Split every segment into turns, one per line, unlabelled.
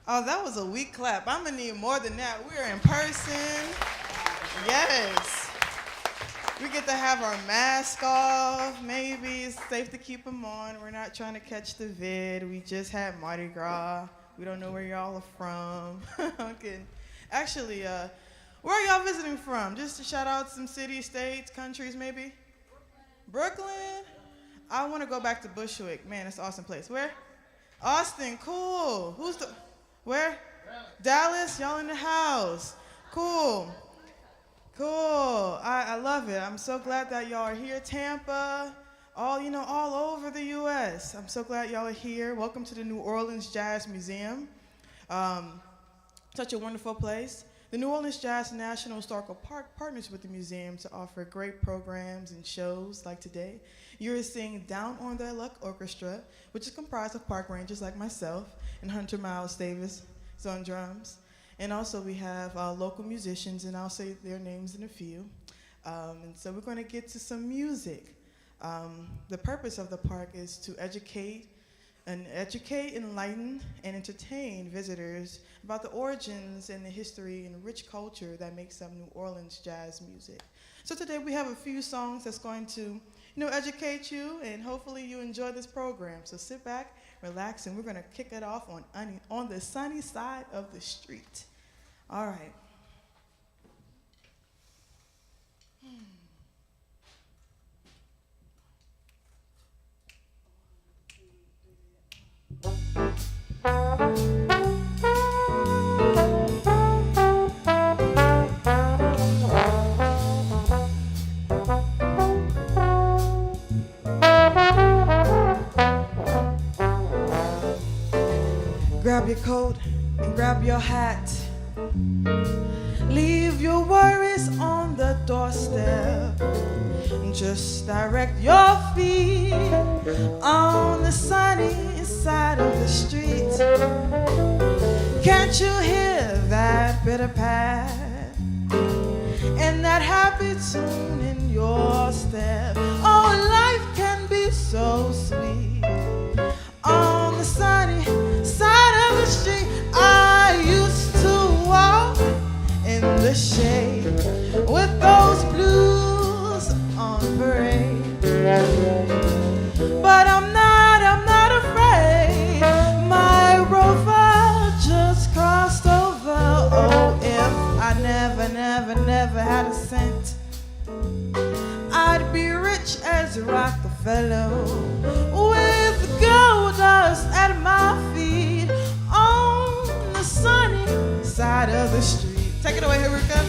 Oh, that was a weak clap. I'm gonna need more than that. We're in person. Yes. We get to have our mask off. Maybe it's safe to keep them on. We're not trying to catch the vid. We just had Mardi Gras. We don't know where y'all are from. I'm kidding. Actually, where are y'all visiting from? Just to shout out some cities, states, countries, maybe? Brooklyn? I want to go back to Bushwick. Man, it's an awesome place. Where? Austin, cool. Where? Dallas, y'all in the house. Cool. Cool. I love it. I'm so glad that y'all are here. Tampa, all over the U.S. I'm so glad y'all are here. Welcome to the New Orleans Jazz Museum. Such a wonderful place. The New Orleans Jazz National Historical Park partners with the museum to offer great programs and shows like today. You're seeing Down on Their Luck Orchestra, which is comprised of park rangers like myself and Hunter Miles Davis is on drums. And also we have local musicians, and I'll say their names in a few. And so we're going to get to some music. The purpose of the park is to educate, enlighten, and entertain visitors about the origins and the history and rich culture that makes up New Orleans jazz music. So today we have a few songs that's going to, educate you, and hopefully you enjoy this program. So sit back, relax, and we're going to kick it off on the sunny side of the street. All right. Grab your coat and grab your hat. Leave your worries on the doorstep. Just direct your feet on the sunny side of the street. Can't you hear that bitter pat and that happy tune in your step? Oh, life can be so sweet on the sunny side of the street. I used to walk in the shade with those blues on parade. But I'm not afraid. My rover just crossed over. Oh, if I never had a cent, I'd be rich as Rockefeller with gold dust at my feet on the sunny side of the street. Take it away, Haruka.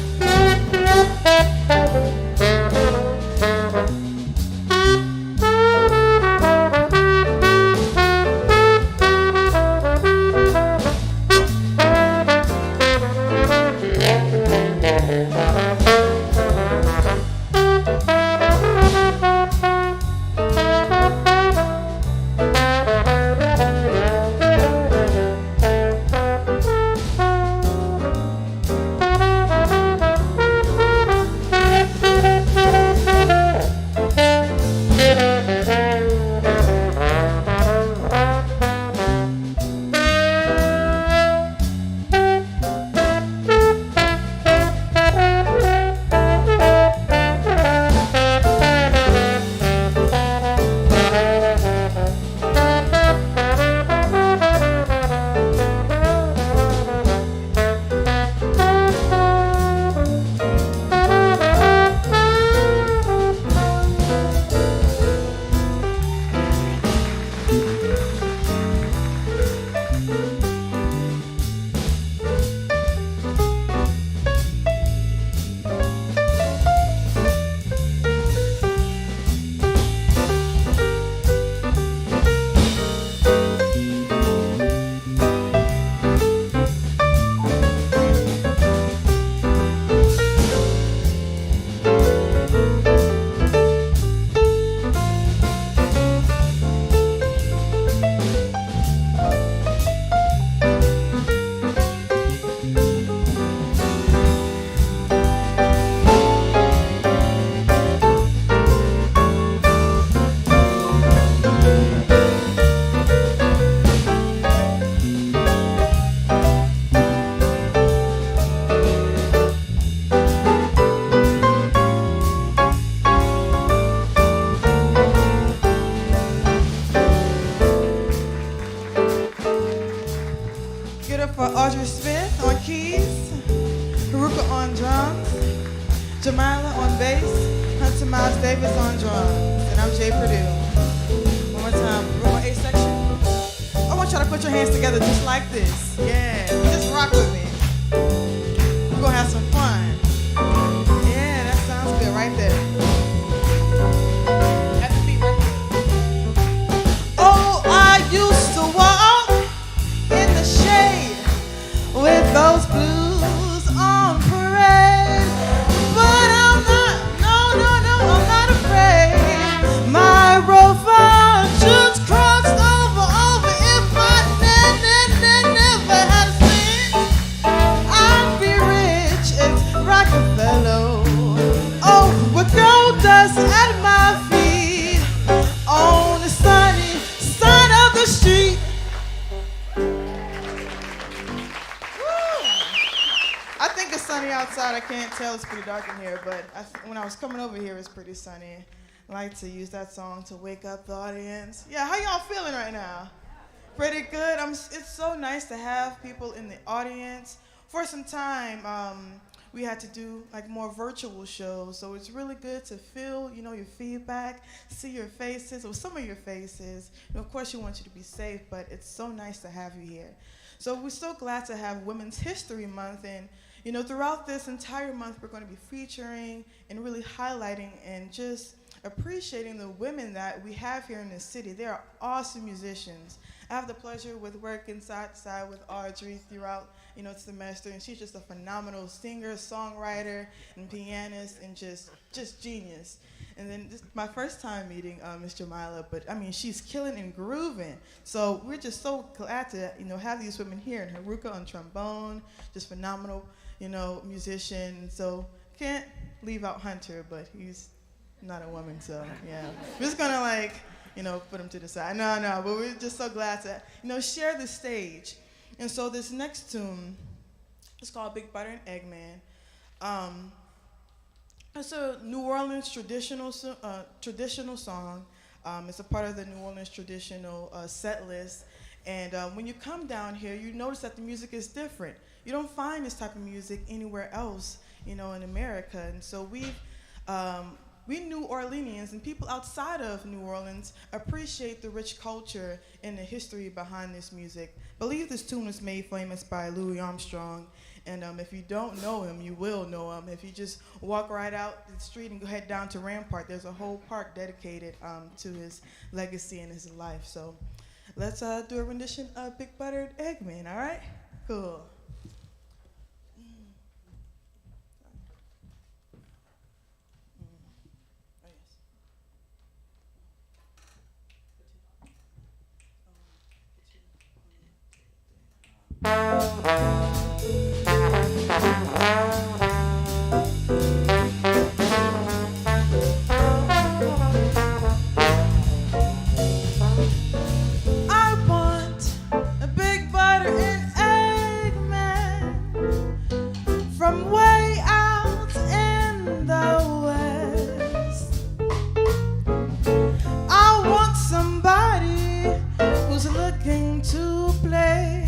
Get up for Audrey Smith on keys, Haruka on drums, Jamila on bass, Hunter Miles Davis on drums, and I'm Jay Purdue. One more time, we're on A section. I want y'all to put your hands together just like this. Yeah, just rock with me. We're gonna have some fun. Yeah, that sounds good right there. At the beat right there. Oh, I used to walk in the shade with those blues on parade, but I'm not, no, I'm not afraid. My rover just crossed over. If I never had a cent, I'd be rich as Rockefeller. Oh, with gold dust at my feet on the sunny side of the street. I think it's sunny outside. I can't tell. It's pretty dark in here, but when I was coming over here, it's pretty sunny. I like to use that song to wake up the audience. Yeah, how y'all feeling right now? Pretty good. It's so nice to have people in the audience. For some time, we had to do like more virtual shows, so it's really good to feel, your feedback, see your faces, or some of your faces. Of course, you want you to be safe, but it's so nice to have you here. So we're so glad to have Women's History Month, and throughout this entire month, we're going to be featuring and really highlighting and just appreciating the women that we have here in the city. They are awesome musicians. I have the pleasure with working side to side with Audrey throughout, the semester, and she's just a phenomenal singer, songwriter, and pianist, and just genius. And then this is my first time meeting Miss Jamila, but she's killing and grooving. So we're just so glad to have these women here. And Haruka on trombone, just phenomenal, musician. So can't leave out Hunter, but he's not a woman, so yeah. We're just gonna put him to the side. No, but we're just so glad to, share the stage. And so this next tune is called Big Butter and Eggman. It's a New Orleans traditional song. It's a part of the New Orleans traditional set list. And when you come down here, you notice that the music is different. You don't find this type of music anywhere else, in America. And so we New Orleanians and people outside of New Orleans appreciate the rich culture and the history behind this music. I believe this tune was made famous by Louis Armstrong. And if you don't know him, you will know him. If you just walk right out the street and go head down to Rampart, there's a whole park dedicated to his legacy and his life. So let's do a rendition of Big Buttered Eggman, all right? Cool. I want a big butter and Eggman from way out in the West. I want somebody who's looking to play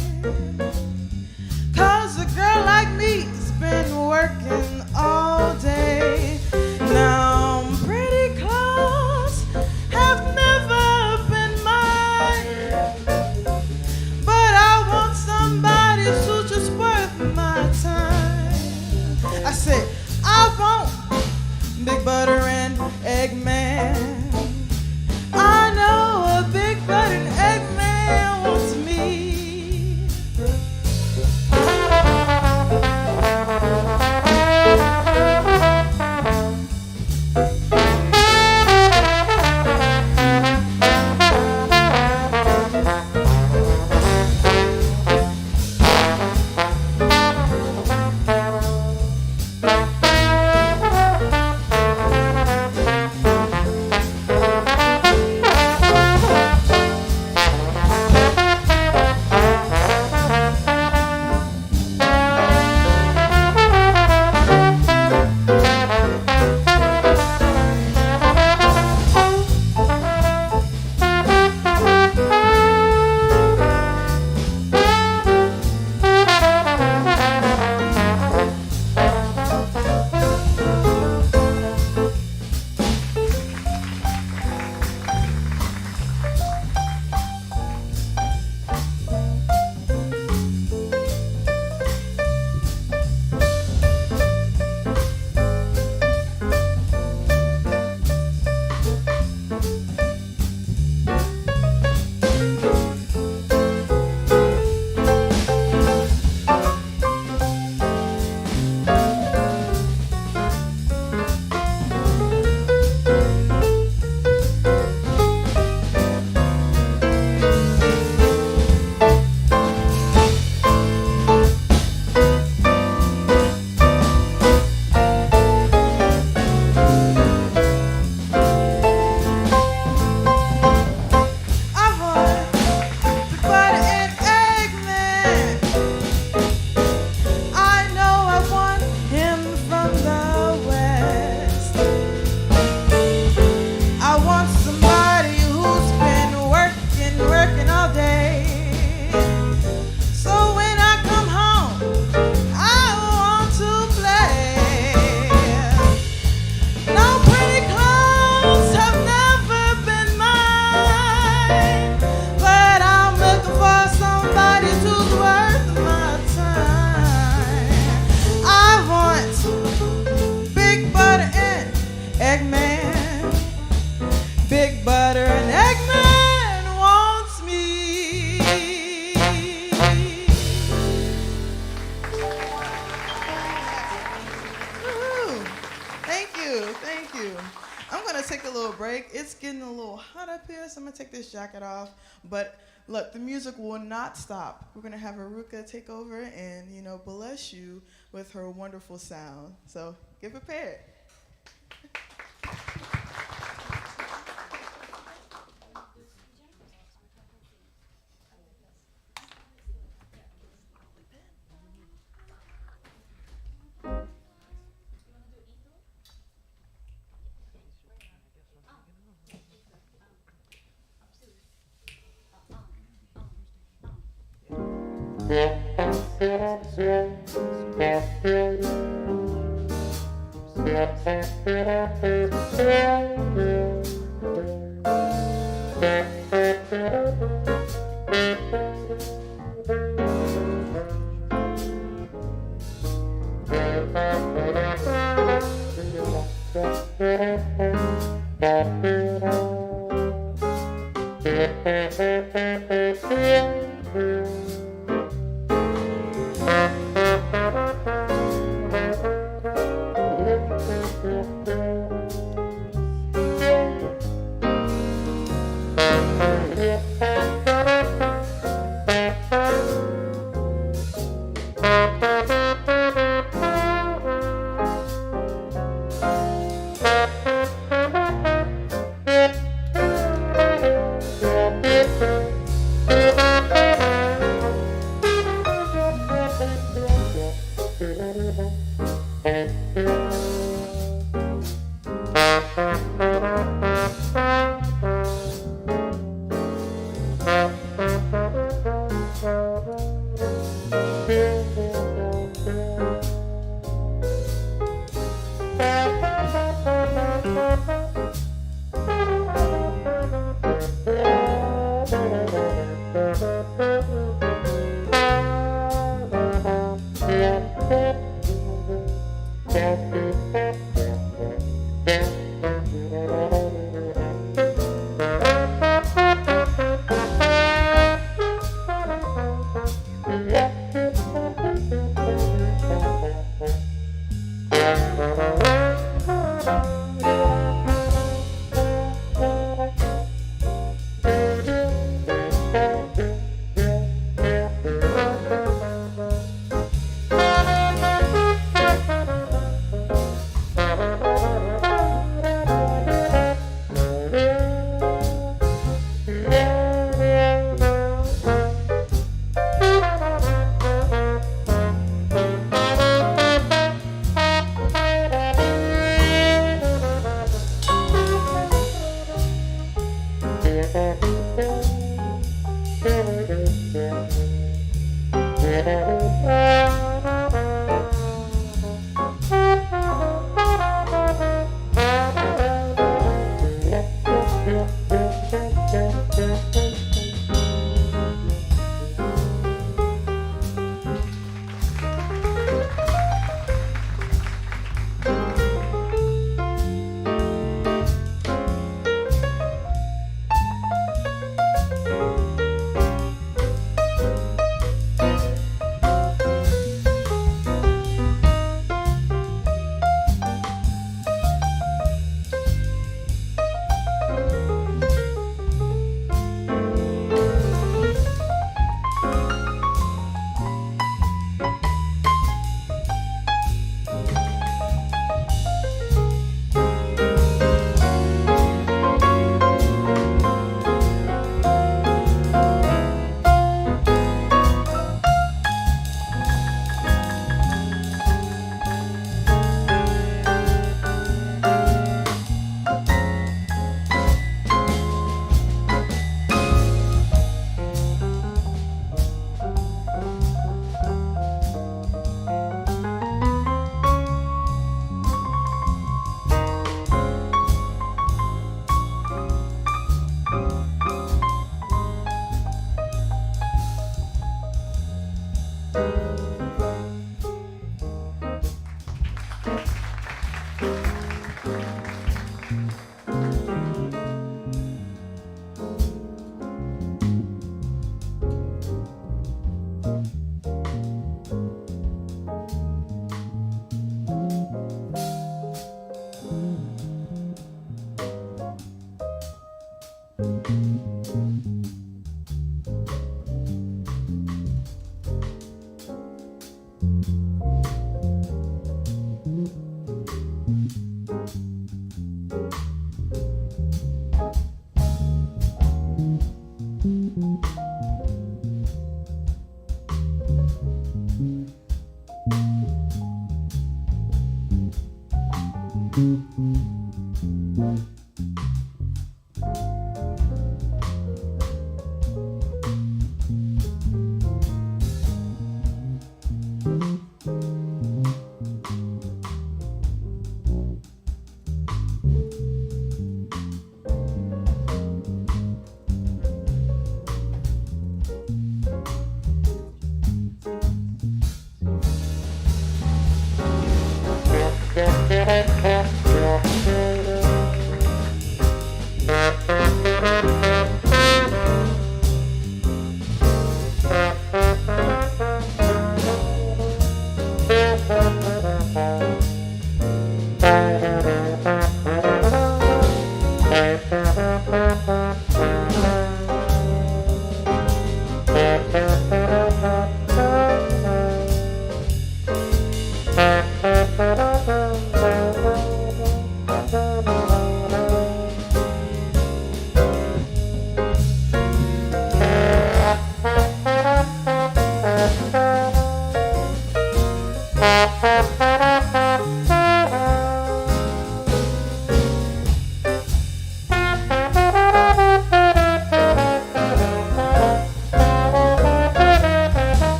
it's getting a little hot up here, so I'm gonna take this jacket off. But look, the music will not stop. We're gonna have Aruka take over and, bless you with her wonderful sound. So get prepared.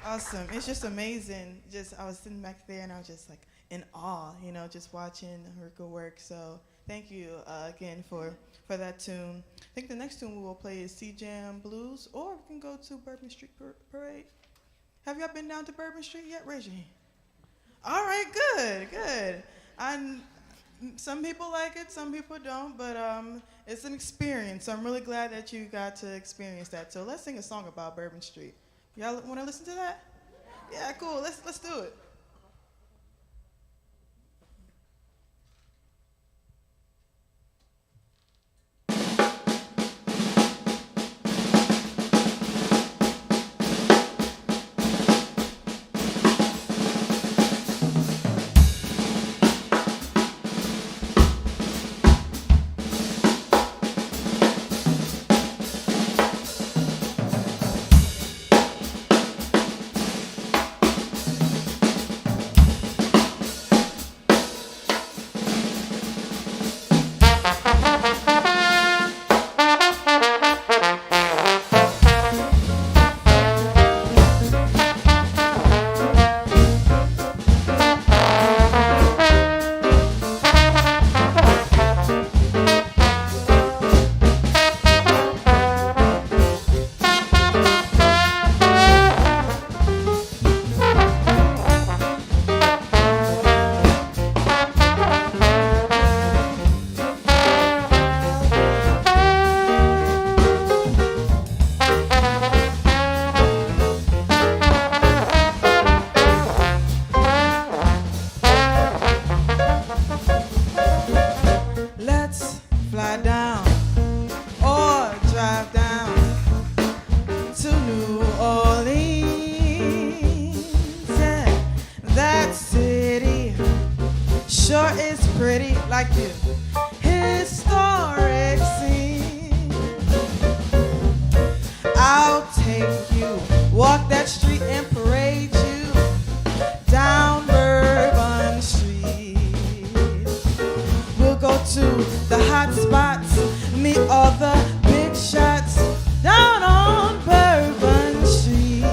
Awesome. It's just amazing. I was sitting back there and I was just like in awe, just watching her good work. So thank you again for that tune. I think the next tune we will play is Sea Jam Blues, or we can go to Bourbon Street Parade. Have y'all been down to Bourbon Street yet? Raise your hand. All right, good. Some people like it, some people don't, but it's an experience. So I'm really glad that you got to experience that. So let's sing a song about Bourbon Street. Y'all want to listen to that? Yeah, cool. Let's do it. Like you. Historic scene. I'll take you, walk that street and parade you down Bourbon Street. We'll go to the hot spots, meet all the big shots down on Bourbon Street.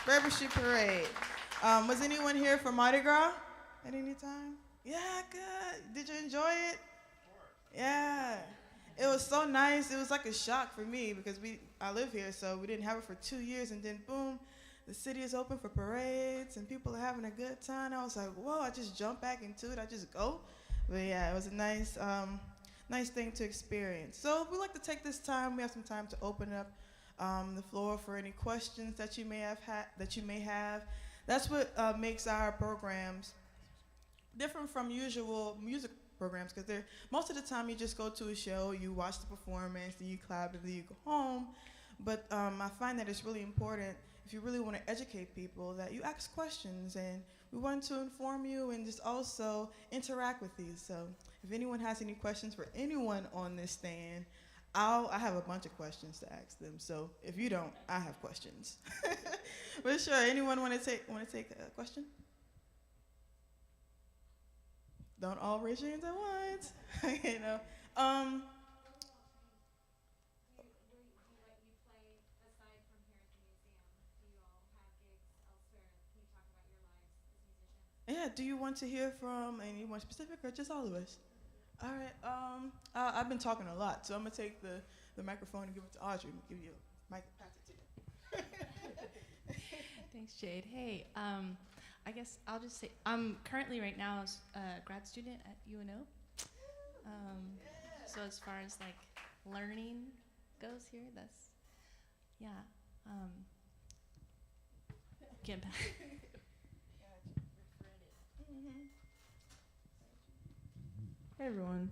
Bourbon Street Parade. Was anyone here for Mardi Gras at any time? Yeah, good. Did you enjoy it? Yeah. It was so nice. It was like a shock for me because I live here, so we didn't have it for 2 years, and then boom, the city is open for parades and people are having a good time. I was like, whoa, I just jumped back into it. I just go. But yeah, it was a nice thing to experience. So we like to take this time. We have some time to open up the floor for any questions that you may have. That's what makes our programs different from usual music programs, because most of the time you just go to a show, you watch the performance, then you clap, and then you go home. But I find that it's really important, if you really want to educate people, that you ask questions, and we want to inform you and just also interact with you. So if anyone has any questions for anyone on this stand, I have a bunch of questions to ask them. So if you don't, I have questions. But sure, anyone want to take a question? Don't all raise your hands at once. You know. Yeah, do you want to hear from anyone specific or just all of us? All right, I've been talking a lot, so I'm gonna take the microphone and give it to Audrey and give you a mic, pass it to you.
Thanks, Jade. Hey, I guess I'll just say, I'm currently right now a grad student at UNO. So as far as like learning goes here, that's, yeah. Getting back.
Hey everyone.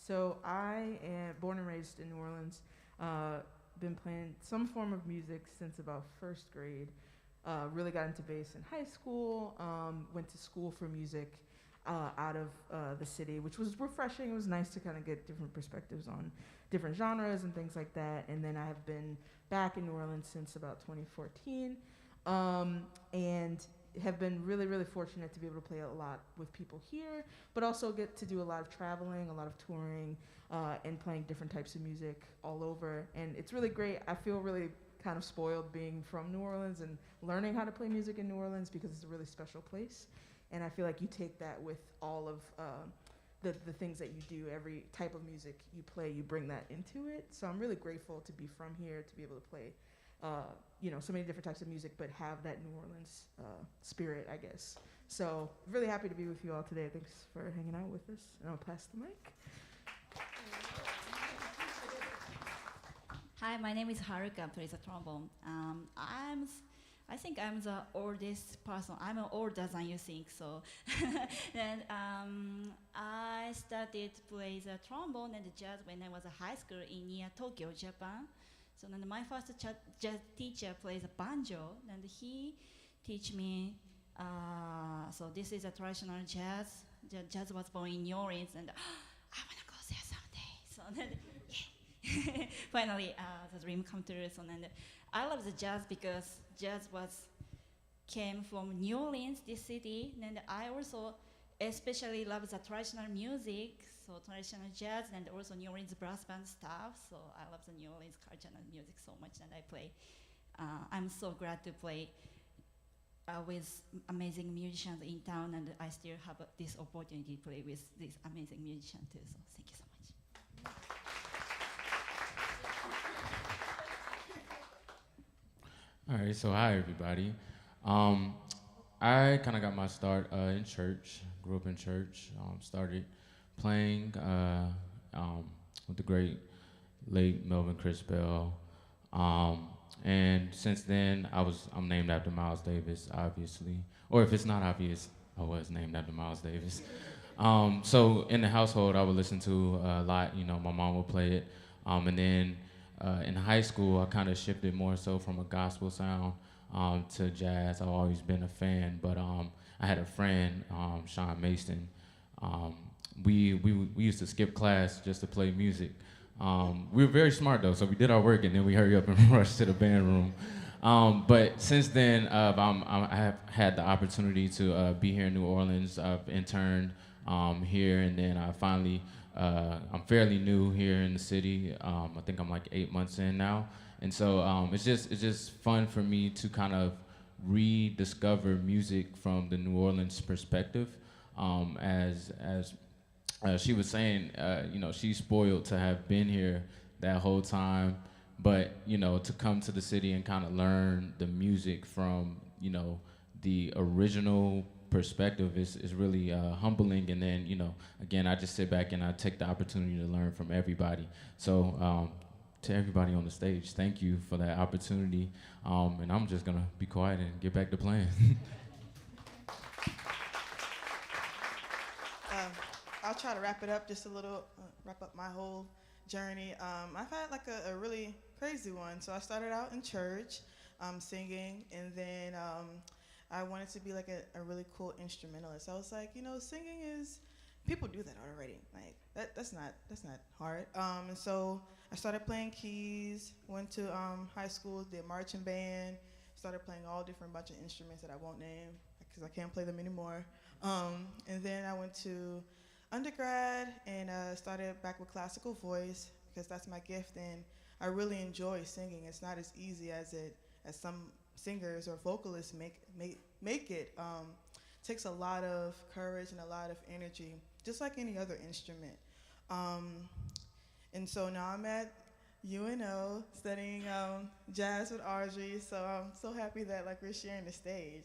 So I am born and raised in New Orleans. Been playing some form of music since about first grade. Really got into bass in high school. Went to school for music out of the city, which was refreshing. It was nice to kind of get different perspectives on different genres and things like that. And then I have been back in New Orleans since about 2014, and have been really, really fortunate to be able to play a lot with people here, but also get to do a lot of traveling, a lot of touring, and playing different types of music all over. And it's really great. I feel really kind of spoiled being from New Orleans and learning how to play music in New Orleans, because it's a really special place. And I feel like you take that with all of the things that you do, every type of music you play, you bring that into it. So I'm really grateful to be from here, to be able to play so many different types of music, but have that New Orleans spirit, I guess. So really happy to be with you all today. Thanks for hanging out with us. And I'll pass the mic.
Hi, my name is Haruka. I play the trombone. I think I'm the oldest person. I'm older than you think. So, and I started to play the trombone and the jazz when I was in high school in near Tokyo, Japan. So then my first jazz teacher plays a banjo, and he teach me. So this is a traditional jazz. Jazz was born in New Orleans, and I wanna go there someday. So then, yeah. Finally, the dream come true. So then, I love the jazz because jazz came from New Orleans, this city, and I also especially love the traditional music. So traditional jazz and also New Orleans brass band stuff. So I love the New Orleans culture and music so much, and I play. I'm so glad to play with amazing musicians in town, and I still have this opportunity to play with these amazing musicians too. So thank you so much.
All right, so hi everybody. I kind of got my start in church. Grew up in church. Started playing with the great late Melvin Crispell, and since then I'm named after Miles Davis, obviously. Or if it's not obvious, I was named after Miles Davis. So in the household, I would listen to a lot. You know, my mom would play it, and then in high school, I kind of shifted more so from a gospel sound to jazz. I've always been a fan, but I had a friend, Sean Mason. We used to skip class just to play music. We were very smart though, so we did our work and then we hurry up and rush to the band room. But since then, I have had the opportunity to be here in New Orleans. I've interned here, and then I finally I'm fairly new here in the city. I think I'm like 8 months in now, and so it's just fun for me to kind of rediscover music from the New Orleans perspective. As she was saying, she's spoiled to have been here that whole time, but to come to the city and kind of learn the music from the original perspective is really humbling. And then again, I just sit back and I take the opportunity to learn from everybody. So to everybody on the stage, thank you for that opportunity. And I'm just gonna be quiet and get back to playing.
I'll try to wrap it up just a little, wrap up my whole journey. I've had like a really crazy one. So I started out in church singing, and then I wanted to be like a really cool instrumentalist. I was like, singing is, people do that already. Like that's not hard. And so I started playing keys, went to high school, did marching band, started playing all different bunch of instruments that I won't name because I can't play them anymore. And then I went to undergrad and started back with classical voice because that's my gift, and I really enjoy singing. It's not as easy as some singers or vocalists make it. Takes a lot of courage and a lot of energy, just like any other instrument. And so now I'm at UNO studying jazz with Audrey, so I'm so happy that we're sharing the stage.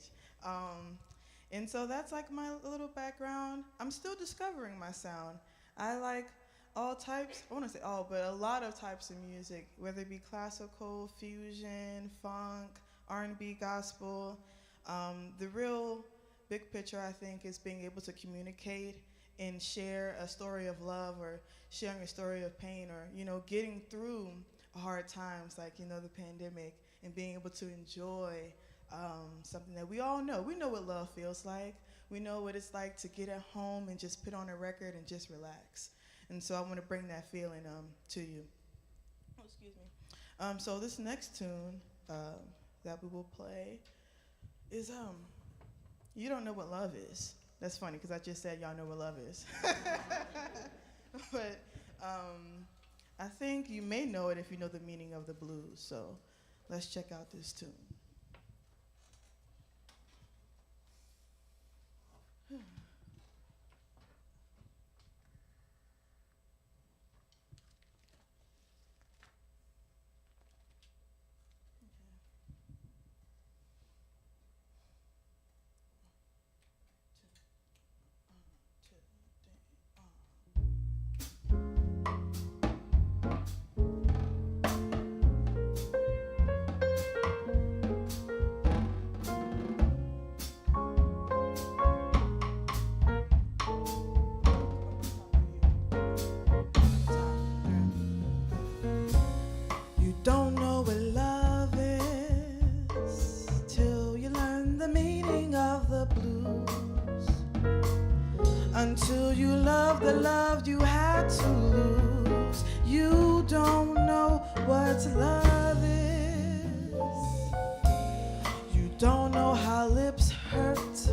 And so that's like my little background. I'm still discovering my sound. I like all types, I want to say all, but a lot of types of music, whether it be classical, fusion, funk, R&B, gospel. The real big picture, I think, is being able to communicate and share a story of love, or sharing a story of pain, or getting through hard times like the pandemic, and being able to enjoy something that we all know. We know what love feels like. We know what it's like to get at home and just put on a record and just relax. And so I want to bring that feeling to you. Oh, excuse me. So this next tune that we will play is You Don't Know What Love Is. That's funny because I just said y'all know what love is. But I think you may know it if you know the meaning of the blues. So let's check out this tune. Don't know what love is till you learn the meaning of the blues. Until you love the love you had to lose, you don't know what love is. You don't know how lips hurt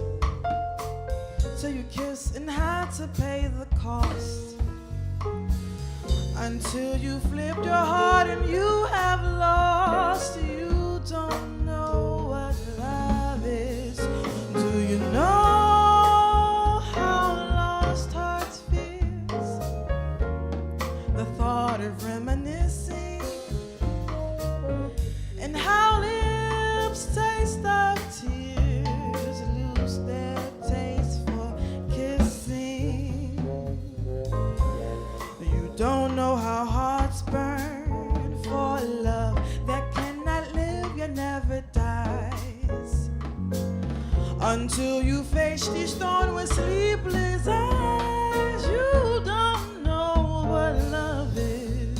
till you kiss and had to pay the cost. Until you flipped your heart and you have lost, you don't know what love is. Do you know how lost hearts feels? The thought of reminiscing, and how lips taste of tears lose their taste for kissing. You don't know how hearts burn for love that cannot live, yet never dies. Until you face this dawn with sleepless eyes, you don't know what love is.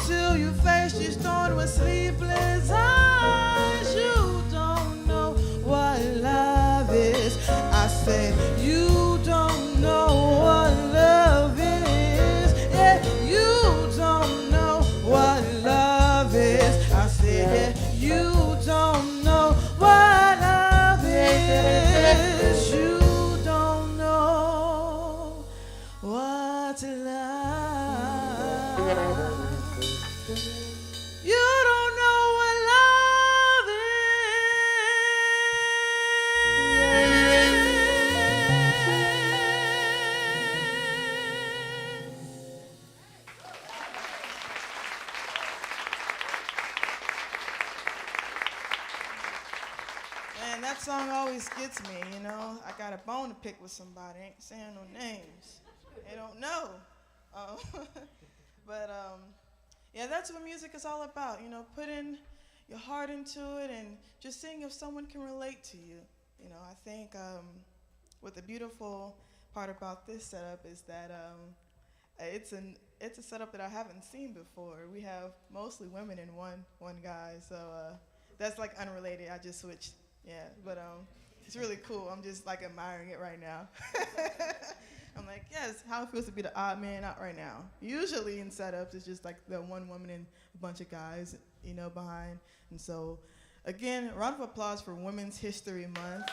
until you face your storm with sleepless eyes. You don't know what love is. I said, you don't know what love is. Yeah, you don't know what love is. I said, yeah, you don't know what love is. You don't know what love. You don't know what love is. Man, that song always gets me, you know. I got a bone to pick with somebody. Ain't saying no names. They don't know. Um, but yeah, that's what music is all about. You know, putting your heart into it and just seeing if someone can relate to you. You know, I think what the beautiful part about this setup is that it's a setup that I haven't seen before. We have mostly women and one guy, so that's like unrelated. I just switched. Yeah, but it's really cool. I'm just like admiring it right now. I'm like, yes, how it feels to be the odd man out right now. Usually in setups, it's just like the one woman and a bunch of guys, you know, behind. And so, again, a round of applause for Women's History Month.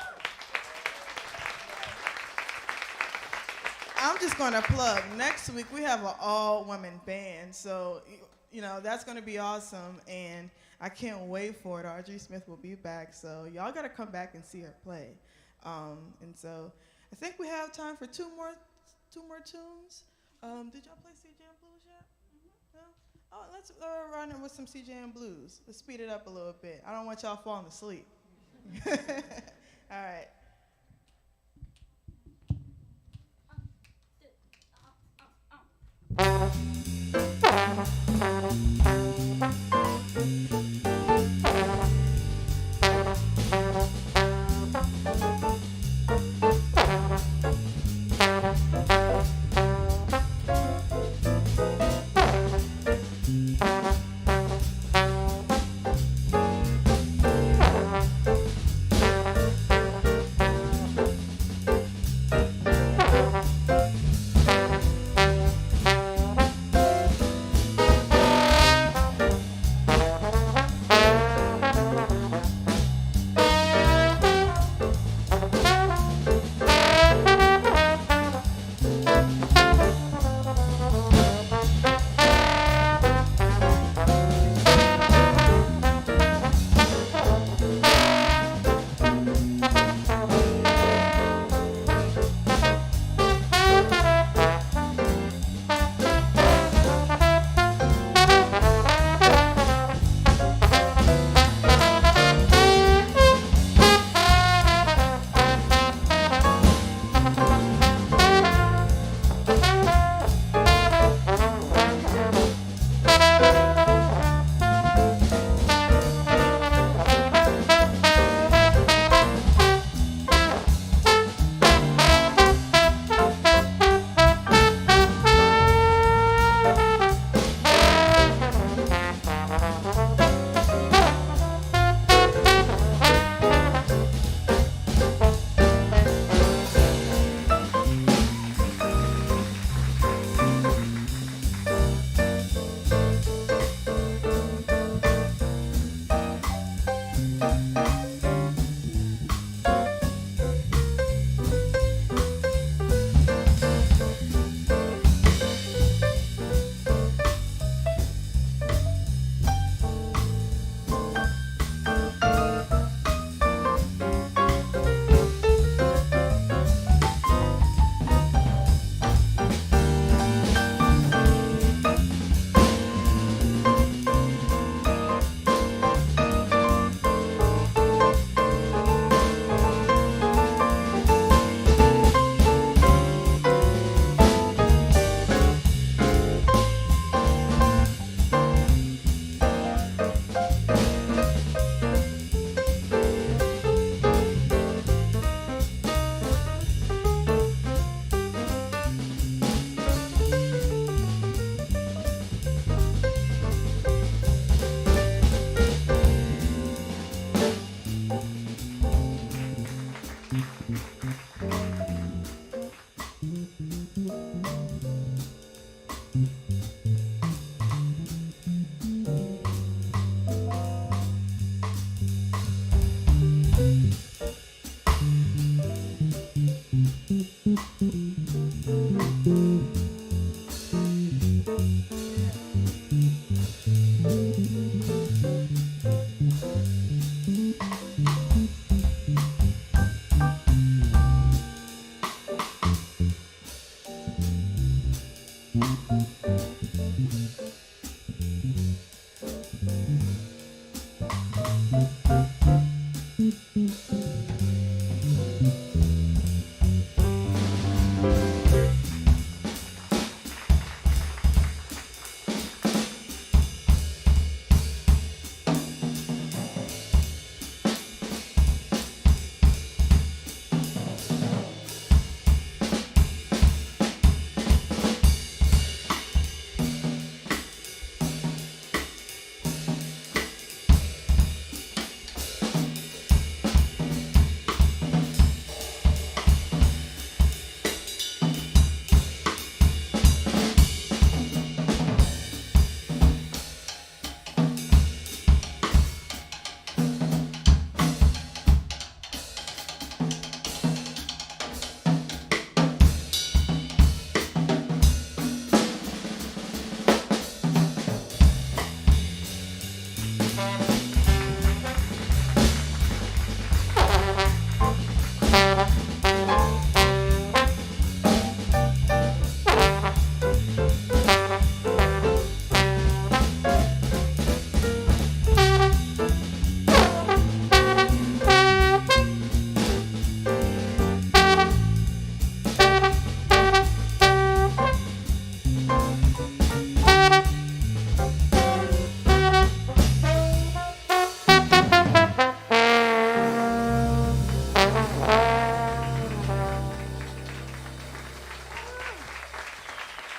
I'm just going to plug. Next week, we have an all-women band. So, you know, that's going to be awesome. And I can't wait for it. Audrey Smith will be back. So y'all got to come back and see her play. And so I think we have time for two more tunes. Did y'all play CJ and Blues yet? No? Oh, let's run it with some CJ and Blues. Let's speed it up a little bit. I don't want y'all falling asleep. All right.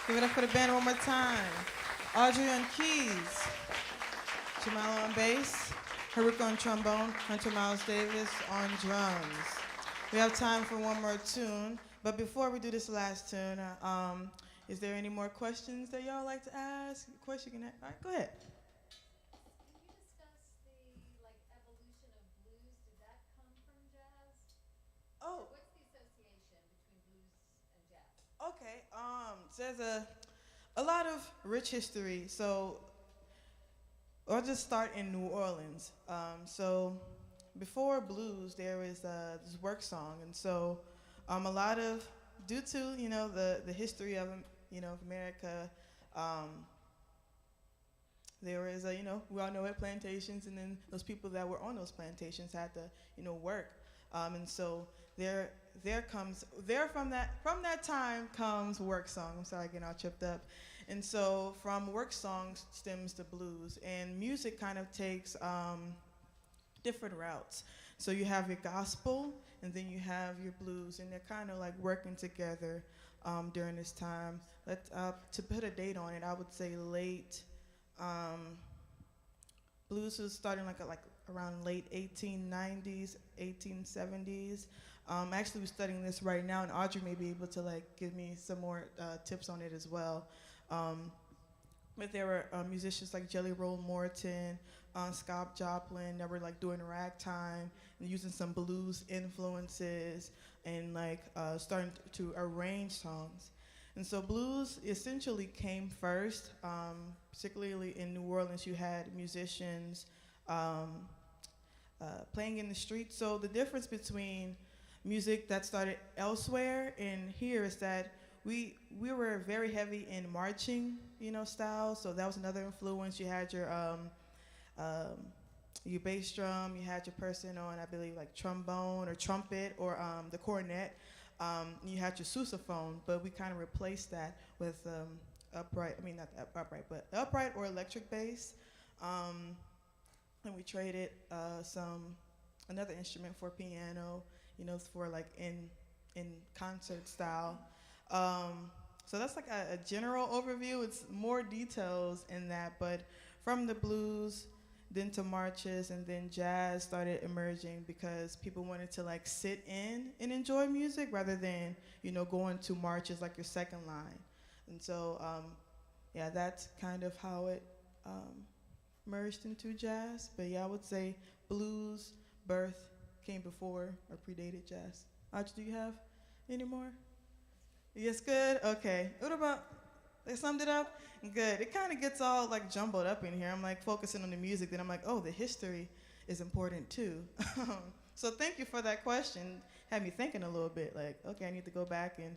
Give it up for the band one more time. Audrey on keys, Jamala on bass, Haruka on trombone, Hunter Miles Davis on drums. We have time for one more tune, but before we do this last tune, is there any more questions that y'all like to ask? Question you can ask? All right, go ahead.
Can you discuss the evolution of blues? Did that come from jazz?
Oh,
What's the association between blues and jazz?
okay. So there's a lot of rich history. So I'll just start in New Orleans. So before blues, there was this work song, and so a lot of due to the history of of America, there was we all know it, plantations, and then those people that were on those plantations had to work, and so from that time comes work song. I'm sorry, getting all tripped up. And so from work songs stems to blues, and music kind of takes different routes. So you have your gospel, and then you have your blues, and they're kind of like working together during this time. To put a date on it, I would say late. Blues was starting like around late 1890s, 1870s. Actually, we're studying this right now, and Audrey may be able to give me some more tips on it as well. But there were musicians like Jelly Roll Morton, Scott Joplin that were doing ragtime and using some blues influences and starting to arrange songs. And so blues essentially came first, particularly in New Orleans. You had musicians playing in the streets. So the difference between music that started elsewhere and here is that we were very heavy in marching, style. So that was another influence. You had your bass drum. You had your person on, I believe, trombone or trumpet or the cornet. You had your sousaphone, but we kind of replaced that with upright. I mean, not upright, but upright or electric bass. And we traded another instrument for piano, for in concert style. So that's a general overview. It's more details in that, but from the blues then to marches, and then jazz started emerging because people wanted to like sit in and enjoy music rather than, you know, going to marches like your second line. And so, yeah, that's kind of how it merged into jazz. But yeah, I would say blues birth came before or predated jazz. Arch, do you have any more? Yes, good? Okay. What about, they summed it up? Good. It kind of gets all like jumbled up in here. I'm like focusing on the music, then I'm like, oh, the history is important too. So thank you for that question. Had me thinking a little bit like, okay, I need to go back and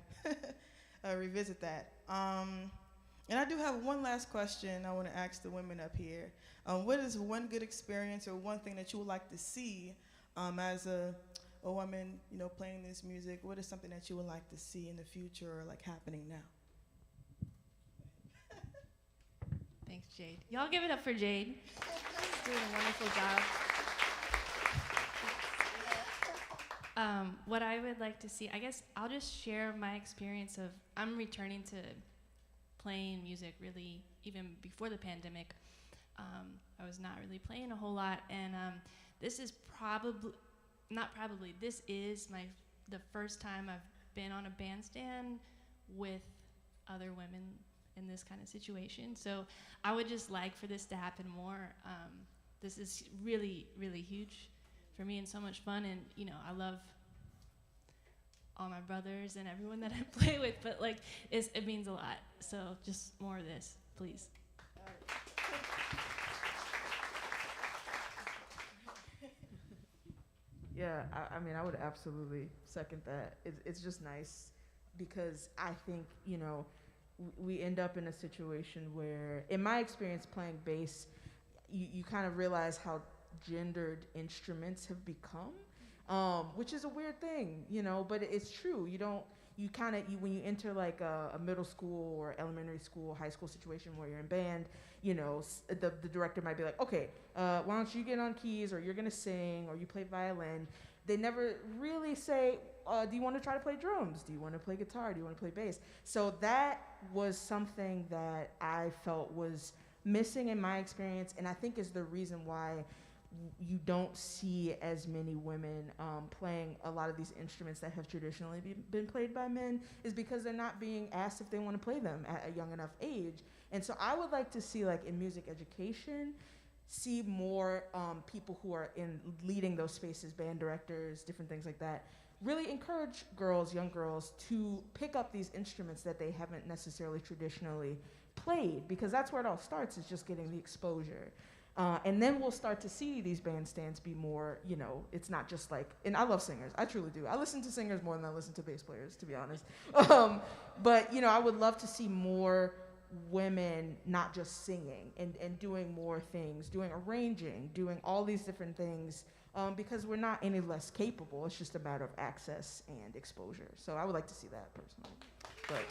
revisit that. And I do have one last question I want to ask the women up here. What is one good experience or one thing that you would like to see as a woman, you know, playing this music? What is something that you would like to see in the future or like happening now?
Thanks, Jade. Y'all give it up for Jade. She's doing a wonderful job. What I would like to see, I guess I'll just share my experience of, I'm returning to playing music really even before the pandemic. I was not really playing a whole lot, and this is this is the first time I've been on a bandstand with other women in this kind of situation. So I would just like for this to happen more. This is really, really huge for me and so much fun, and you know, I love all my brothers and everyone that I play with, but like it means a lot. So just more of this, please.
Yeah, I mean, I would absolutely second that. It's just nice because I think, you know, we end up in a situation where, in my experience playing bass, you kind of realize how gendered instruments have become, which is a weird thing, you know, but it's true. When you enter like a middle school or elementary school, high school situation where you're in band, you know, the director might be like, okay, why don't you get on keys, or you're gonna sing, or you play violin. They never really say, do you want to try to play drums? Do you want to play guitar? Do you want to play bass? So that was something that I felt was missing in my experience, and I think is the reason why you don't see as many women playing a lot of these instruments that have traditionally been played by men, is because they're not being asked if they want to play them at a young enough age. And so I would like to see, like in music education, see more people who are in leading those spaces, band directors, different things like that, really encourage girls, young girls, to pick up these instruments that they haven't necessarily traditionally played, because that's where it all starts, is just getting the exposure. And then we'll start to see these bandstands be more, you know, it's not just like, and I love singers, I truly do. I listen to singers more than I listen to bass players, to be honest. But, you know, I would love to see more women not just singing and doing more things, doing arranging, doing all these different things, because we're not any less capable. It's just a matter of access and exposure. So I would like to see that personally. But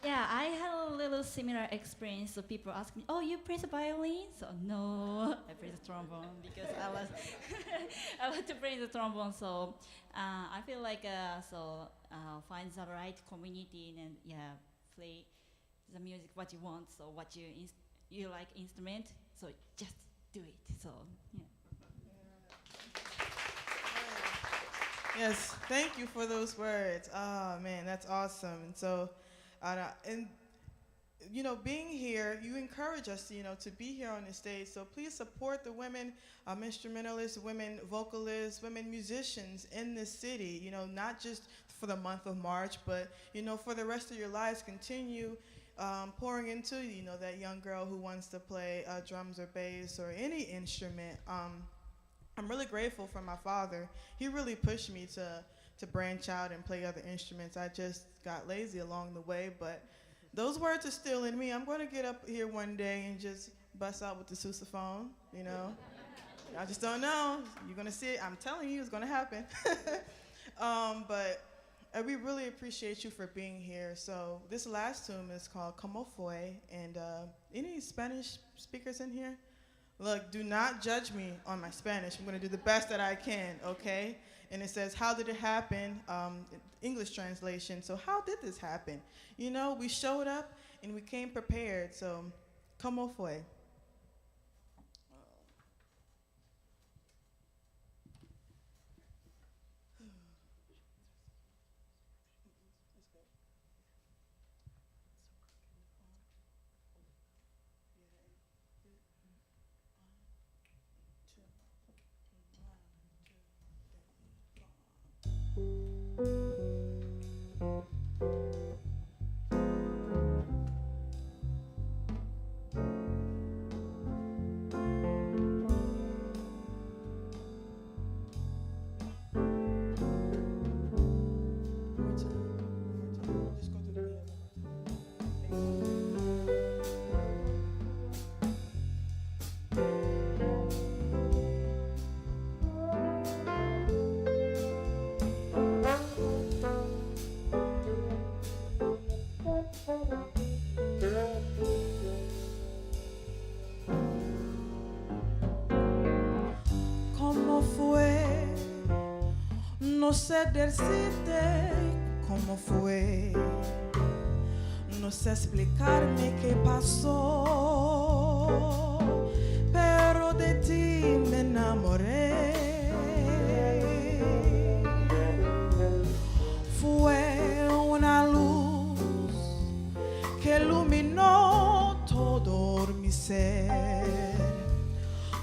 Yeah, I had a little similar experience. So people ask me, "Oh, you play the violin?" So no, I play the trombone because I was I like to play the trombone. So I feel like find the right community and play the music what you want. So what you like instrument, so just do it. So yeah.
Yes, thank you for those words. Oh man, that's awesome. And so, and you know, being here, you encourage us, you know, to be here on the stage. So please support the women instrumentalists, women vocalists, women musicians in this city. You know, not just for the month of March, but you know, for the rest of your lives, continue pouring into, you know, that young girl who wants to play drums or bass or any instrument. I'm really grateful for my father. He really pushed me to branch out and play other instruments. I just got lazy along the way, but those words are still in me. I'm going to get up here one day and just bust out with the sousaphone, you know. I just don't know. You're going to see it. I'm telling you, it's going to happen. But we really appreciate you for being here. So this last tune is called Como Fue, and any Spanish speakers in here? Look, do not judge me on my Spanish. I'm going to do the best that I can, okay? And it says, how did it happen? English translation. So how did this happen? You know, we showed up and we came prepared. So ¿Cómo fue? ¿Cómo fue? No sé decirte cómo fue. No sé explicarme qué pasó, pero de ti me enamoré. Fue una luz que iluminó todo mi ser.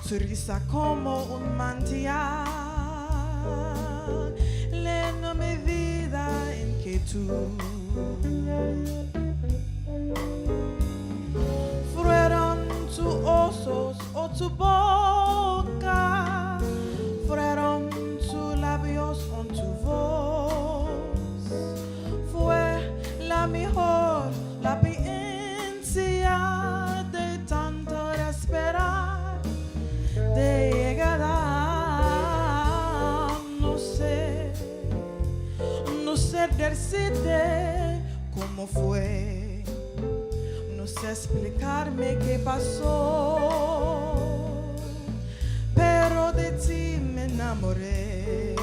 Su risa como un manantial llenó mi vida en quietud. Fueron tus ojos o tu boca, fueron tus labios o tu voz. Fue la mejor, la paciencia de tanto esperar. De llegada, no sé decirte cómo fue, no sé explicarme qué pasó, pero de ti me enamoré.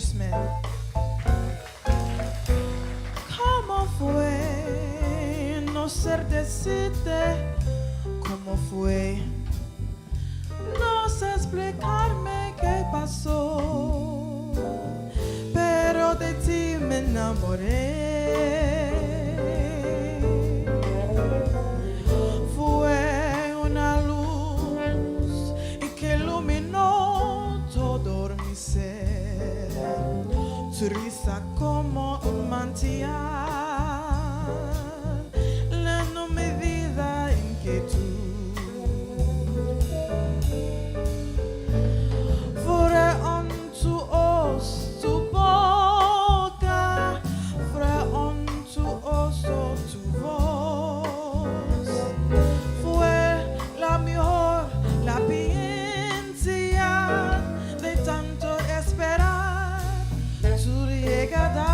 Smith. ¿Cómo fue? No sé decirte cómo fue. No sé explicarme qué pasó, pero de ti me enamoré. Fue una luz que iluminó todo mi ser. Su risa como un manantial llenó mi vida en quietud. Fueron tus ojos, tu boca, fueron tus ojos, tu voz. Fue la mejor, la paciencia de tanto esperar. Su llegada,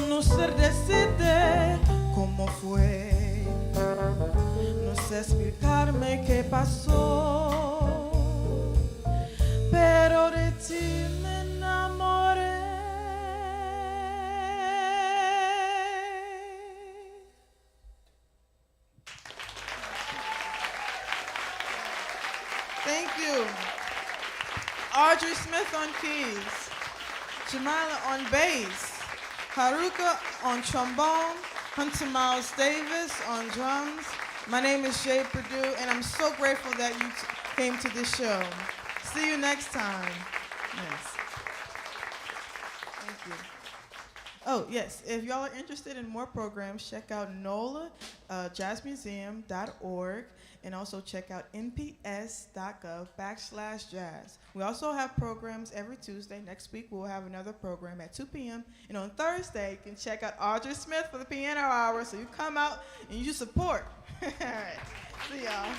no sé decirte cómo fue, no sé explicarme qué pasó, Audrey Smith on keys. Jamila on bass. Haruka on trombone. Hunter Miles Davis on drums. My name is Jay Perdue, and I'm so grateful that you came to this show. See you next time. Yes. Thank you. Oh, yes. If y'all are interested in more programs, check out NOLA, jazzmuseum.org, and also check out nps.gov/jazz. We also have programs every Tuesday. Next week, we'll have another program at 2 p.m. And on Thursday, you can check out Audrey Smith for the piano hour. So you come out and you support. All right. See y'all.